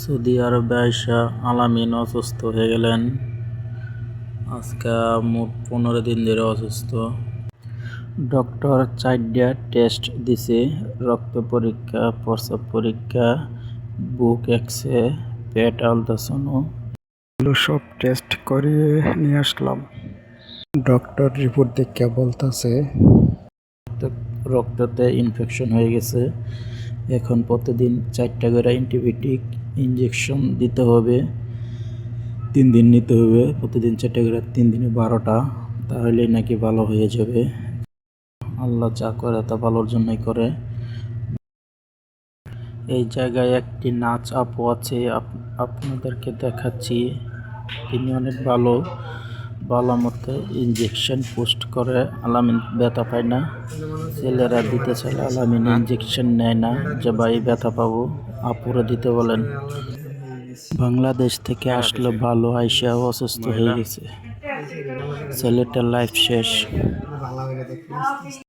Saudi আরবে আইসা আলামিন অসুস্থ হয়ে গেলেন। আজকে মোট 15 দিন ধরে অসুস্থ। ডক্টর 4টা টেস্ট দিছে, রক্ত পরীক্ষা, প্রস্রাব পরীক্ষা, বুক এক্স-রে, পেট আলট্রাসাউন্ড। সব টেস্ট করিয়ে নিয়ে আসলাম। ডক্টর রিপোর্ট দেখে বলতেছে রক্ততে ইনফেকশন হয়ে গেছে। এখন প্রতিদিন 4টা করে অ্যান্টিবায়োটিক ইঞ্জেকশন দিতে হবে, 3 দিন নিতে হবে। প্রতিদিন 4টা করে, 3 দিনে 12টা, তাহলেই নাকি ভালো হয়ে যাবে। আল্লাহ যা করে তা ভালোর জন্যই করে। এই জায়গায় একটি নাচ আপু আছে, আপনাদেরকে দেখাচ্ছি। তিনি অনেক ভালো মতো ইঞ্জেকশন পোস্ট করে। আলামিন ব্যথা পায় না। ছেলেরা দিতে চাইলে আলামিন ইঞ্জেকশন নেয় না, যে ভাই ব্যথা পাবো, আপুরে দিতে বলেন। বাংলাদেশ থেকে আসলো ভালো, আইসা অসুস্থ হয়ে গেছে। ছেলেটার লাইফ শেষ।